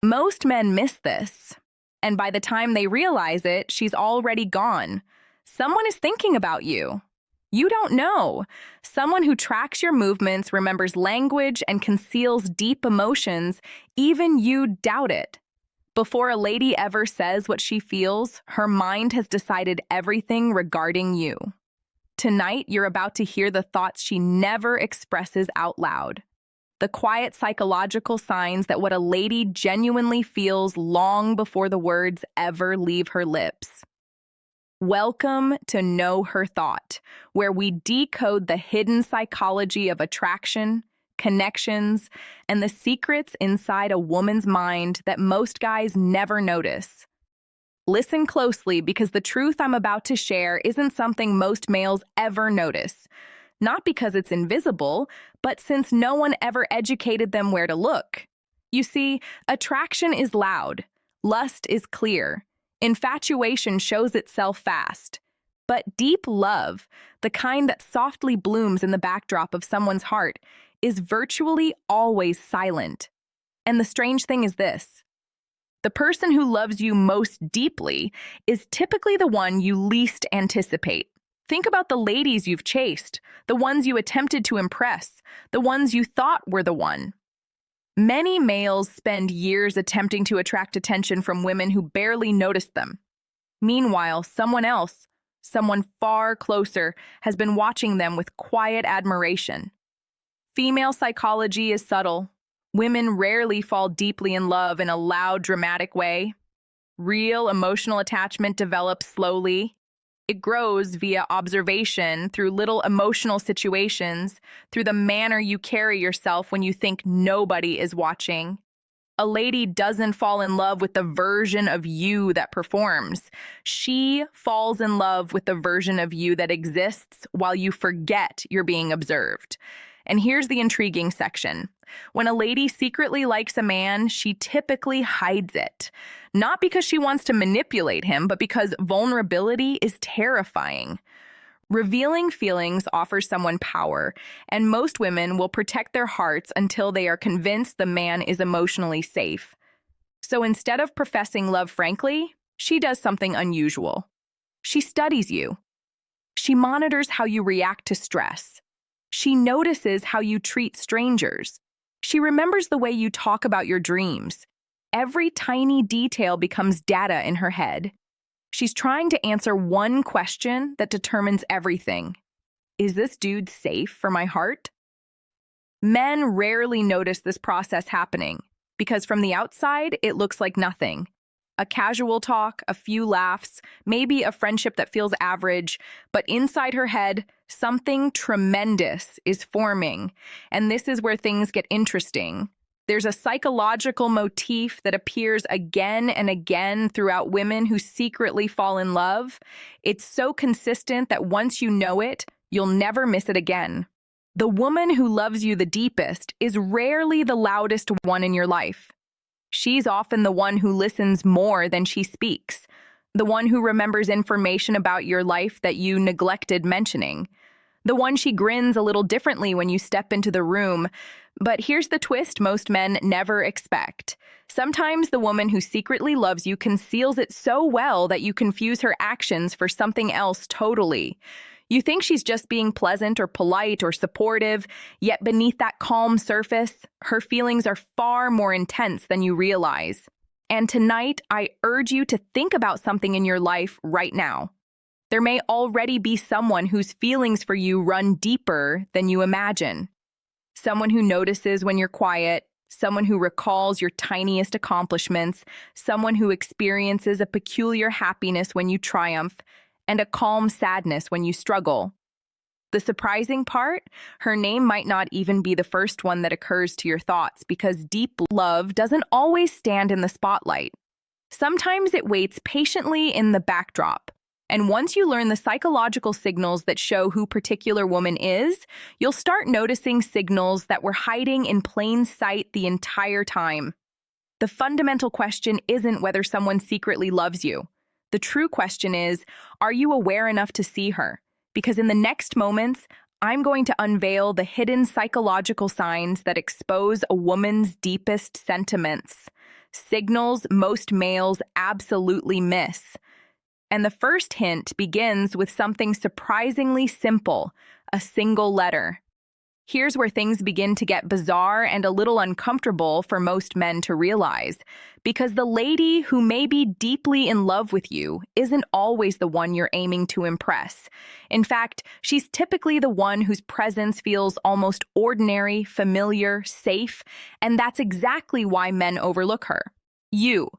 Most men miss this, and by the time they realize it, she's already gone. Someone is thinking about you. You don't know. Someone who tracks your movements, remembers language, and conceals deep emotions, even you doubt it. Before a lady ever says what she feels, her mind has decided everything regarding you. Tonight, you're about to hear the thoughts she never expresses out loud. The quiet psychological signs that what a lady genuinely feels long before the words ever leave her lips. Welcome to Know Her Thought, where we decode the hidden psychology of attraction, connections, and the secrets inside a woman's mind that most guys never notice. Listen closely, because the truth I'm about to share isn't something most males ever notice. Not because it's invisible, but since no one ever educated them where to look. You see, attraction is loud, lust is clear, infatuation shows itself fast. But deep love, the kind that softly blooms in the backdrop of someone's heart, is virtually always silent. And the strange thing is this: the person who loves you most deeply is typically the one you least anticipate. Think about the ladies you've chased, the ones you attempted to impress, the ones you thought were the one. Many males spend years attempting to attract attention from women who barely noticed them. Meanwhile, someone else, someone far closer, has been watching them with quiet admiration. Female psychology is subtle. Women rarely fall deeply in love in a loud, dramatic way. Real emotional attachment develops slowly. It grows via observation, through little emotional situations, through the manner you carry yourself when you think nobody is watching. A lady doesn't fall in love with the version of you that performs. She falls in love with the version of you that exists while you forget you're being observed. And here's the intriguing section. When a lady secretly likes a man, she typically hides it. Not because she wants to manipulate him, but because vulnerability is terrifying. Revealing feelings offers someone power, and most women will protect their hearts until they are convinced the man is emotionally safe. So instead of professing love frankly, she does something unusual. She studies you. She monitors how you react to stress. She notices how you treat strangers. She remembers the way you talk about your dreams. Every tiny detail becomes data in her head. She's trying to answer one question that determines everything. Is this dude safe for my heart? Men rarely notice this process happening, because from the outside, it looks like nothing. A casual talk, a few laughs, maybe a friendship that feels average, but inside her head, something tremendous is forming. And this is where things get interesting. There's a psychological motif that appears again and again throughout women who secretly fall in love. It's so consistent that once you know it, you'll never miss it again. The woman who loves you the deepest is rarely the loudest one in your life. She's often the one who listens more than she speaks, the one who remembers information about your life that you neglected mentioning, the one she grins a little differently when you step into the room. But here's the twist most men never expect. Sometimes the woman who secretly loves you conceals it so well that you confuse her actions for something else totally. You think she's just being pleasant or polite or supportive, yet beneath that calm surface, her feelings are far more intense than you realize. And tonight, I urge you to think about something in your life right now. There may already be someone whose feelings for you run deeper than you imagine. Someone who notices when you're quiet, someone who recalls your tiniest accomplishments, someone who experiences a peculiar happiness when you triumph, and a calm sadness when you struggle. The surprising part, her name might not even be the first one that occurs to your thoughts, because deep love doesn't always stand in the spotlight. Sometimes it waits patiently in the backdrop. And once you learn the psychological signals that show who particular woman is, you'll start noticing signals that were hiding in plain sight the entire time. The fundamental question isn't whether someone secretly loves you. The true question is, are you aware enough to see her? Because in the next moments, I'm going to unveil the hidden psychological signs that expose a woman's deepest sentiments. signals most males absolutely miss. And the first hint begins with something surprisingly simple, a single letter. Here's where things begin to get bizarre and a little uncomfortable for most men to realize, because the lady who may be deeply in love with you isn't always the one you're aiming to impress. In fact, she's typically the one whose presence feels almost ordinary, familiar, safe, and that's exactly why men overlook her. You.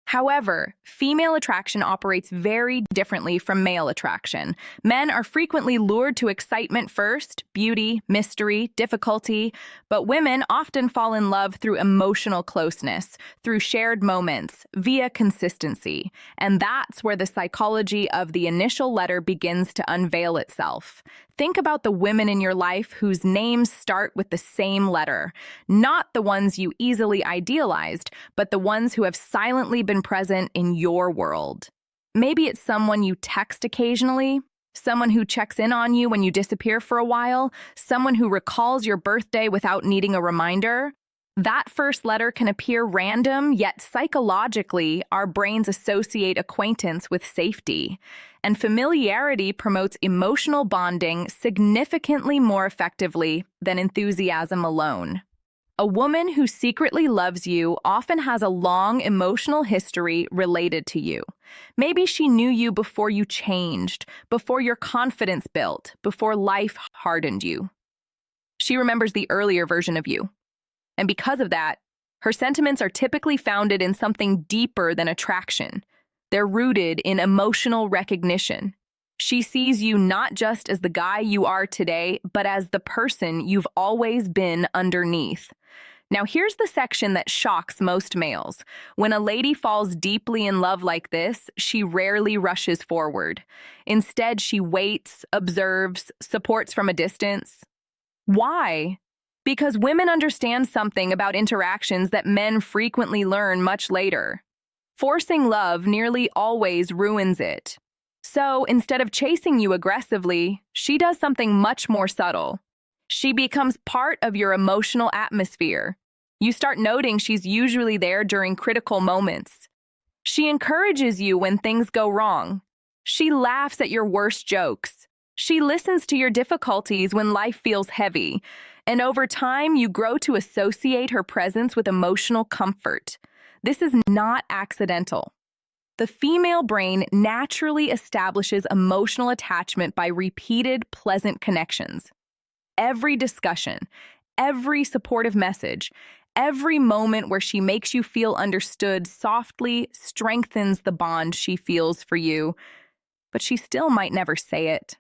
However, female attraction operates very differently from male attraction. Men are frequently lured to excitement first, beauty, mystery, difficulty, but women often fall in love through emotional closeness, through shared moments, via consistency. And that's where the psychology of the initial letter begins to unveil itself. Think about the women in your life whose names start with the same letter. Not the ones you easily idealized, but the ones who have silently been present in your world. Maybe it's someone you text occasionally, someone who checks in on you when you disappear for a while, someone who recalls your birthday without needing a reminder. That first letter can appear random, yet psychologically, our brains associate acquaintance with safety. And familiarity promotes emotional bonding significantly more effectively than enthusiasm alone. A woman who secretly loves you often has a long emotional history related to you. Maybe she knew you before you changed, before your confidence built, before life hardened you. She remembers the earlier version of you. And because of that, her sentiments are typically founded in something deeper than attraction. They're rooted in emotional recognition. She sees you not just as the guy you are today, but as the person you've always been underneath. Now, here's the section that shocks most males. When a lady falls deeply in love like this, she rarely rushes forward. Instead, she waits, observes, supports from a distance. Why? Because women understand something about interactions that men frequently learn much later. Forcing love nearly always ruins it. So instead of chasing you aggressively, she does something much more subtle. She becomes part of your emotional atmosphere. You start noting she's usually there during critical moments. She encourages you when things go wrong. She laughs at your worst jokes. She listens to your difficulties when life feels heavy. And over time, you grow to associate her presence with emotional comfort. This is not accidental. The female brain naturally establishes emotional attachment by repeated pleasant connections. Every discussion, every supportive message, every moment where she makes you feel understood softly strengthens the bond she feels for you. But she still might never say it.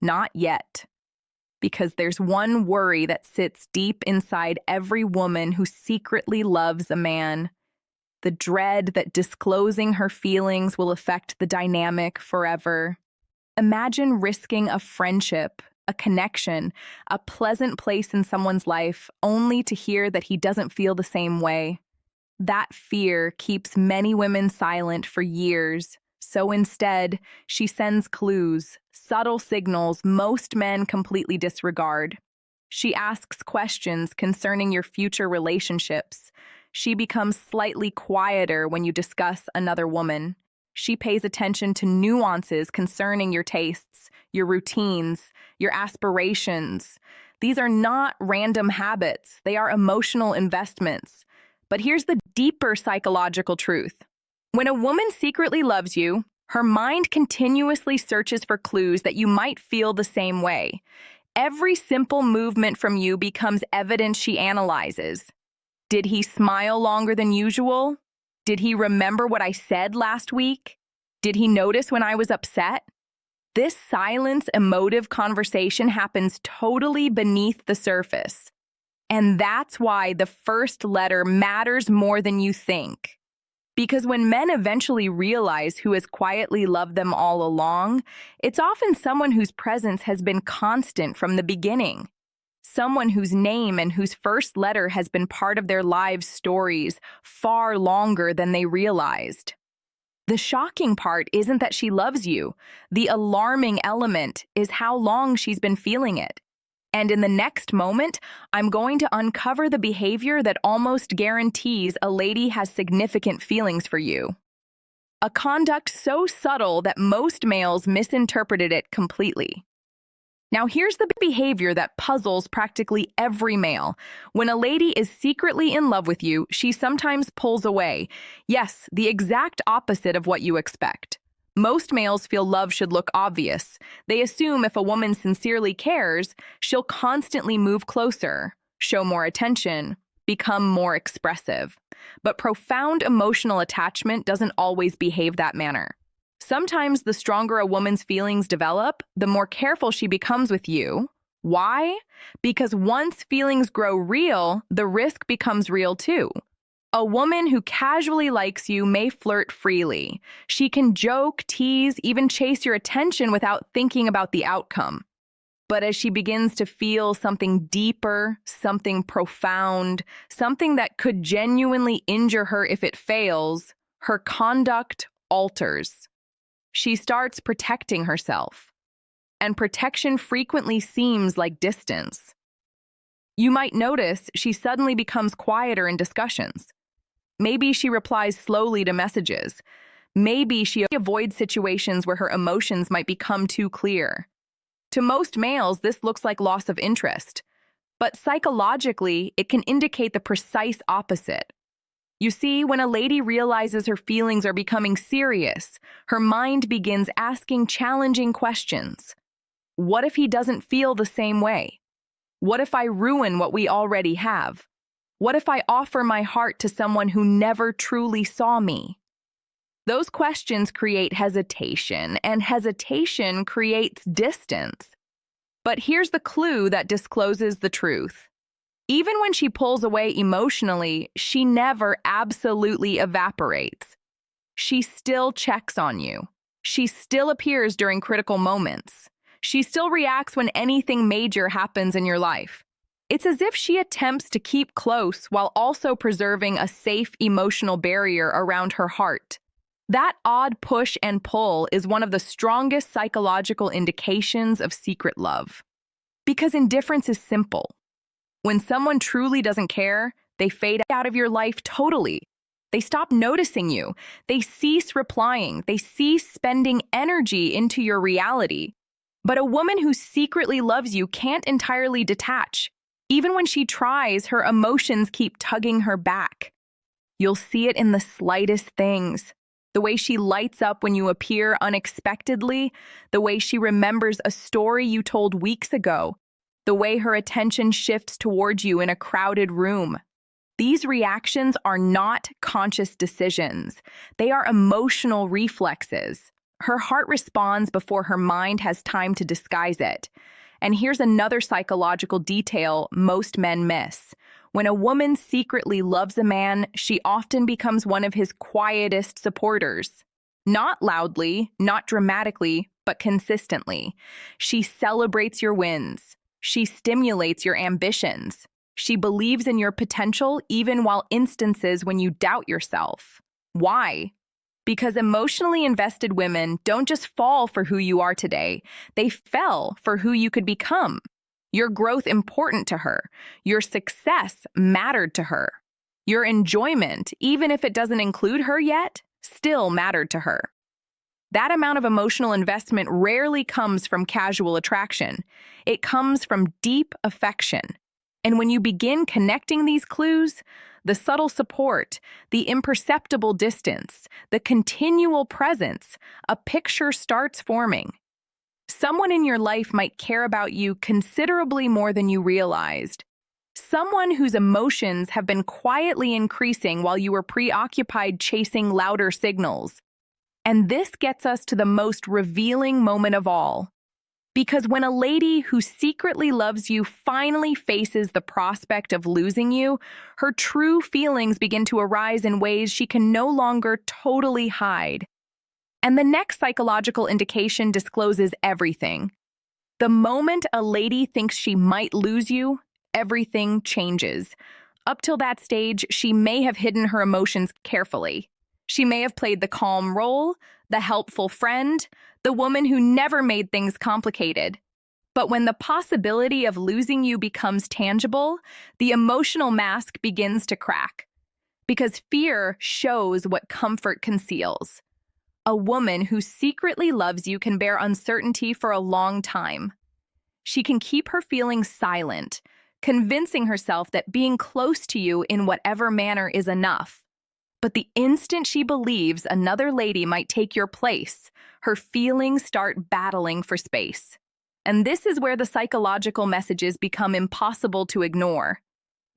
Not yet. Because there's one worry that sits deep inside every woman who secretly loves a man. The dread that disclosing her feelings will affect the dynamic forever. Imagine risking a friendship, a connection, a pleasant place in someone's life, only to hear that he doesn't feel the same way. That fear keeps many women silent for years. So instead, she sends clues, subtle signals most men completely disregard. She asks questions concerning your future relationships. She becomes slightly quieter when you discuss another woman. She pays attention to nuances concerning your tastes, your routines, your aspirations. These are not random habits. They are emotional investments. But here's the deeper psychological truth. When a woman secretly loves you, her mind continuously searches for clues that you might feel the same way. Every simple movement from you becomes evidence she analyzes. Did he smile longer than usual? Did he remember what I said last week? Did he notice when I was upset? This silent, emotive conversation happens totally beneath the surface. And that's why the first letter matters more than you think. Because when men eventually realize who has quietly loved them all along, it's often someone whose presence has been constant from the beginning. Someone whose name and whose first letter has been part of their lives' stories far longer than they realized. The shocking part isn't that she loves you. The alarming element is how long she's been feeling it. And in the next moment, I'm going to uncover the behavior that almost guarantees a lady has significant feelings for you. A conduct so subtle that most males misinterpreted it completely. Now here's the behavior that puzzles practically every male. When a lady is secretly in love with you, she sometimes pulls away. Yes, the exact opposite of what you expect. Most males feel love should look obvious. They assume if a woman sincerely cares, she'll constantly move closer, show more attention, become more expressive. But profound emotional attachment doesn't always behave that manner. Sometimes the stronger a woman's feelings develop, the more careful she becomes with you. Why? Because once feelings grow real, the risk becomes real too. A woman who casually likes you may flirt freely. She can joke, tease, even chase your attention without thinking about the outcome. But as she begins to feel something deeper, something profound, something that could genuinely injure her if it fails, her conduct alters. She starts protecting herself. And protection frequently seems like distance. You might notice she suddenly becomes quieter in discussions. Maybe she replies slowly to messages. Maybe she avoids situations where her emotions might become too clear. To most males, this looks like loss of interest. But psychologically, it can indicate the precise opposite. You see, when a lady realizes her feelings are becoming serious, her mind begins asking challenging questions. What if he doesn't feel the same way? What if I ruin what we already have? What if I offer my heart to someone who never truly saw me? Those questions create hesitation, and hesitation creates distance. But here's the clue that discloses the truth. Even when she pulls away emotionally, she never absolutely evaporates. She still checks on you. She still appears during critical moments. She still reacts when anything major happens in your life. It's as if she attempts to keep close while also preserving a safe emotional barrier around her heart. That odd push and pull is one of the strongest psychological indications of secret love. Because indifference is simple. When someone truly doesn't care, they fade out of your life totally. They stop noticing you. They cease replying. They cease spending energy into your reality. But a woman who secretly loves you can't entirely detach. Even when she tries, her emotions keep tugging her back. You'll see it in the slightest things. The way she lights up when you appear unexpectedly, the way she remembers a story you told weeks ago, the way her attention shifts towards you in a crowded room. These reactions are not conscious decisions. They are emotional reflexes. Her heart responds before her mind has time to disguise it. And here's another psychological detail most men miss. When a woman secretly loves a man, she often becomes one of his quietest supporters. Not loudly, not dramatically, but consistently. She celebrates your wins. She stimulates your ambitions. She believes in your potential even while instances when you doubt yourself. Why? Because emotionally invested women don't just fall for who you are today, they fell for who you could become. Your growth important to her. Your success mattered to her. Your enjoyment, even if it doesn't include her yet, still mattered to her. That amount of emotional investment rarely comes from casual attraction. It comes from deep affection. And when you begin connecting these clues, the subtle support, the imperceptible distance, the continual presence, a picture starts forming. Someone in your life might care about you considerably more than you realized. Someone whose emotions have been quietly increasing while you were preoccupied chasing louder signals. And this gets us to the most revealing moment of all. Because when a lady who secretly loves you finally faces the prospect of losing you, her true feelings begin to arise in ways she can no longer totally hide. And the next psychological indication discloses everything. The moment a lady thinks she might lose you, everything changes. Up till that stage, she may have hidden her emotions carefully. She may have played the calm role, the helpful friend, the woman who never made things complicated. But when the possibility of losing you becomes tangible, the emotional mask begins to crack. Because fear shows what comfort conceals. A woman who secretly loves you can bear uncertainty for a long time. She can keep her feelings silent, convincing herself that being close to you in whatever manner is enough. But the instant she believes another lady might take your place, her feelings start battling for space. And this is where the psychological messages become impossible to ignore.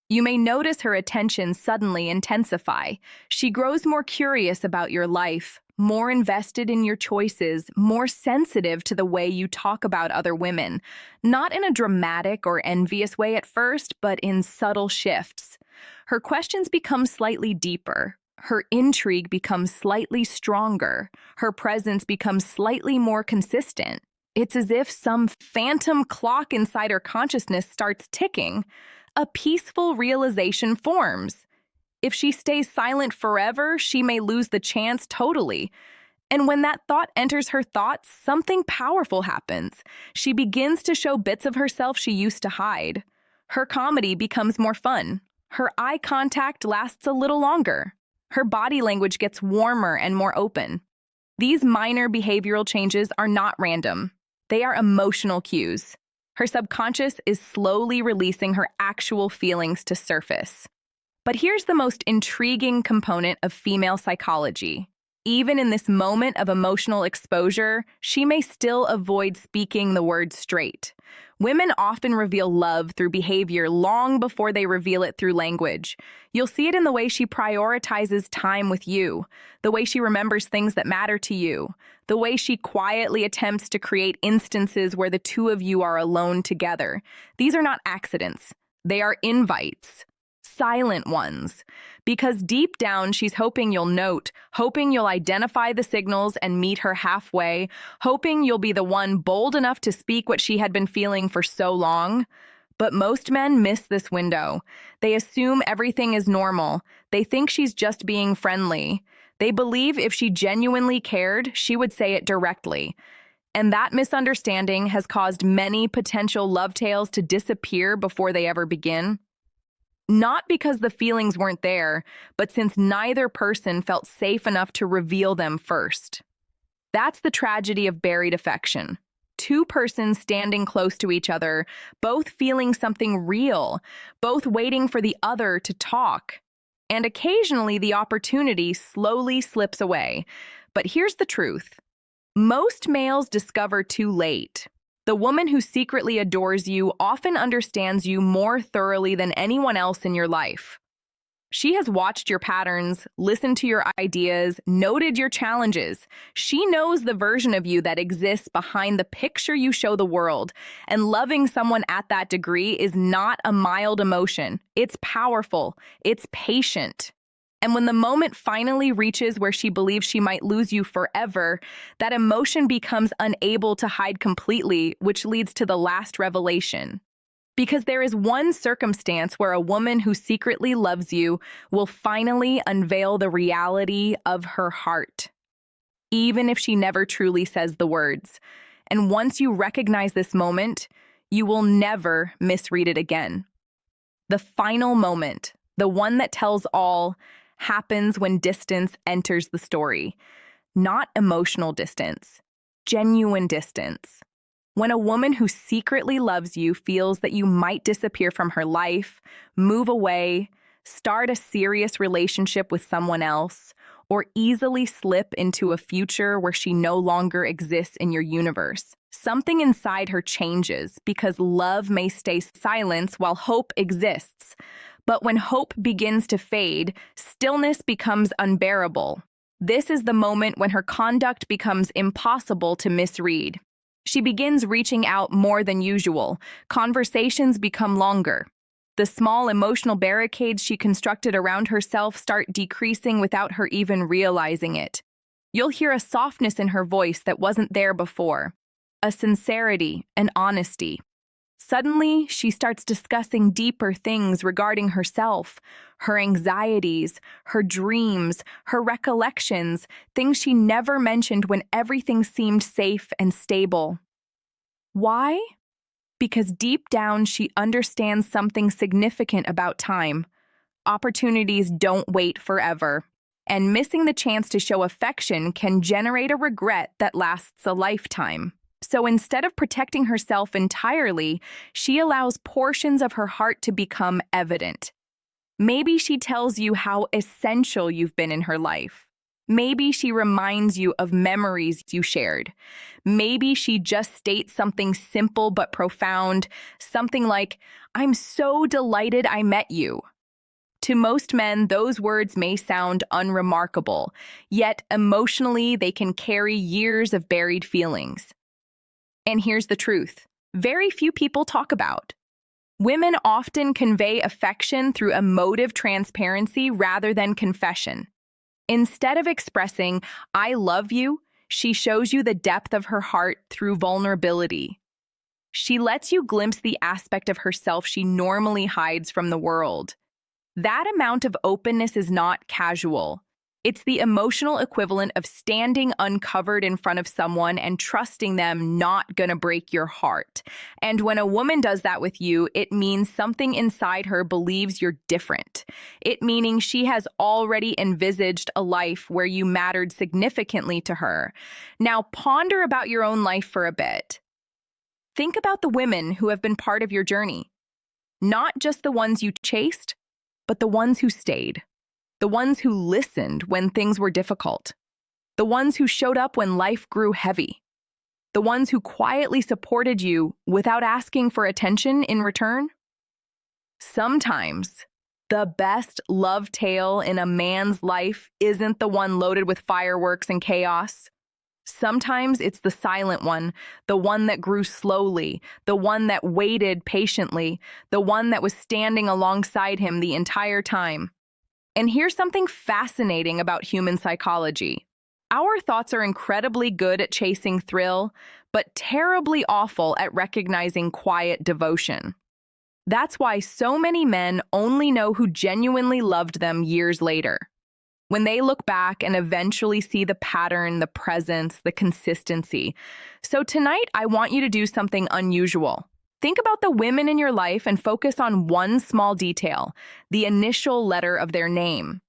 You may notice her attention suddenly intensify. She grows more curious about your life, more invested in your choices, more sensitive to the way you talk about other women. Not in a dramatic or envious way at first, but in subtle shifts. Her questions become slightly deeper. Her intrigue becomes slightly stronger. Her presence becomes slightly more consistent. It's as if some phantom clock inside her consciousness starts ticking. A peaceful realization forms. If she stays silent forever, she may lose the chance totally. And when that thought enters her thoughts, something powerful happens. She begins to show bits of herself she used to hide. Her comedy becomes more fun. Her eye contact lasts a little longer. Her body language gets warmer and more open. These minor behavioral changes are not random. They are emotional cues. Her subconscious is slowly releasing her actual feelings to surface. But here's the most intriguing component of female psychology. Even in this moment of emotional exposure, she may still avoid speaking the words straight. Women often reveal love through behavior long before they reveal it through language. You'll see it in the way she prioritizes time with you, the way she remembers things that matter to you, the way she quietly attempts to create instances where the two of you are alone together. These are not accidents. They are invites. Silent ones. Because deep down, she's hoping you'll note, hoping you'll identify the signals and meet her halfway, hoping you'll be the one bold enough to speak what she had been feeling for so long. But most men miss this window. They assume everything is normal. They think she's just being friendly. They believe if she genuinely cared, she would say it directly. And that misunderstanding has caused many potential love tales to disappear before they ever begin. Not because the feelings weren't there, but since neither person felt safe enough to reveal them first. That's the tragedy of buried affection. Two persons standing close to each other, both feeling something real, both waiting for the other to talk. And occasionally the opportunity slowly slips away. But here's the truth. Most males discover too late. The woman who secretly adores you often understands you more thoroughly than anyone else in your life. She has watched your patterns, listened to your ideas, noted your challenges. She knows the version of you that exists behind the picture you show the world. And loving someone at that degree is not a mild emotion. It's powerful. It's patient. And when the moment finally reaches where she believes she might lose you forever, that emotion becomes unable to hide completely, which leads to the last revelation. Because there is one circumstance where a woman who secretly loves you will finally unveil the reality of her heart, even if she never truly says the words. And once you recognize this moment, you will never misread it again. The final moment, the one that tells all, happens when distance enters the story. Not emotional distance, genuine distance. When a woman who secretly loves you feels that you might disappear from her life, move away, start a serious relationship with someone else, or easily slip into a future where she no longer exists in your universe, something inside her changes because love may stay silent while hope exists. But when hope begins to fade, stillness becomes unbearable. This is the moment when her conduct becomes impossible to misread. She begins reaching out more than usual. Conversations become longer. The small emotional barricades she constructed around herself start decreasing without her even realizing it. You'll hear a softness in her voice that wasn't there before, a sincerity, an honesty. Suddenly, she starts discussing deeper things regarding herself, her anxieties, her dreams, her recollections, things she never mentioned when everything seemed safe and stable. Why? Because deep down, she understands something significant about time. Opportunities don't wait forever, and missing the chance to show affection can generate a regret that lasts a lifetime. So instead of protecting herself entirely, she allows portions of her heart to become evident. Maybe she tells you how essential you've been in her life. Maybe she reminds you of memories you shared. Maybe she just states something simple but profound, something like, "I'm so delighted I met you." To most men, those words may sound unremarkable, yet emotionally they can carry years of buried feelings. And here's the truth: very few people talk about. Women often convey affection through emotive transparency rather than confession. Instead of expressing, "I love you," she shows you the depth of her heart through vulnerability. She lets you glimpse the aspect of herself she normally hides from the world. That amount of openness is not casual. It's the emotional equivalent of standing uncovered in front of someone and trusting them not gonna break your heart. And when a woman does that with you, it means something inside her believes you're different. It meaning she has already envisaged a life where you mattered significantly to her. Now ponder about your own life for a bit. Think about the women who have been part of your journey. Not just the ones you chased, but the ones who stayed. The ones who listened when things were difficult. The ones who showed up when life grew heavy. The ones who quietly supported you without asking for attention in return. Sometimes, the best love tale in a man's life isn't the one loaded with fireworks and chaos. Sometimes it's the silent one, the one that grew slowly, the one that waited patiently, the one that was standing alongside him the entire time. And here's something fascinating about human psychology. Our thoughts are incredibly good at chasing thrill, but terribly awful at recognizing quiet devotion. That's why so many men only know who genuinely loved them years later. When they look back and eventually see the pattern, the presence, the consistency. So tonight, I want you to do something unusual. Think about the women in your life and focus on one small detail, the initial letter of their name.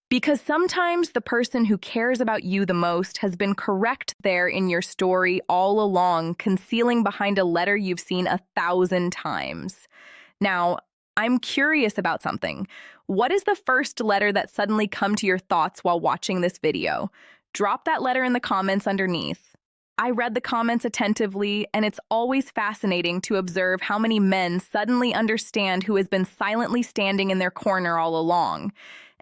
Because sometimes the person who cares about you the most has been correct there in your story all along, concealing behind a letter you've seen 1,000 times. Now, I'm curious about something. What is the first letter that suddenly come to your thoughts while watching this video? Drop that letter in the comments underneath. I read the comments attentively, and it's always fascinating to observe how many men suddenly understand who has been silently standing in their corner all along.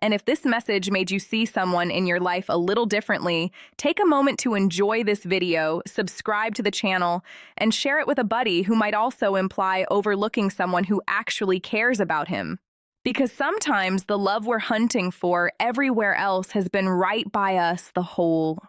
And if this message made you see someone in your life a little differently, take a moment to enjoy this video, subscribe to the channel, and share it with a buddy who might also imply overlooking someone who actually cares about him. Because sometimes the love we're hunting for everywhere else has been right by us the whole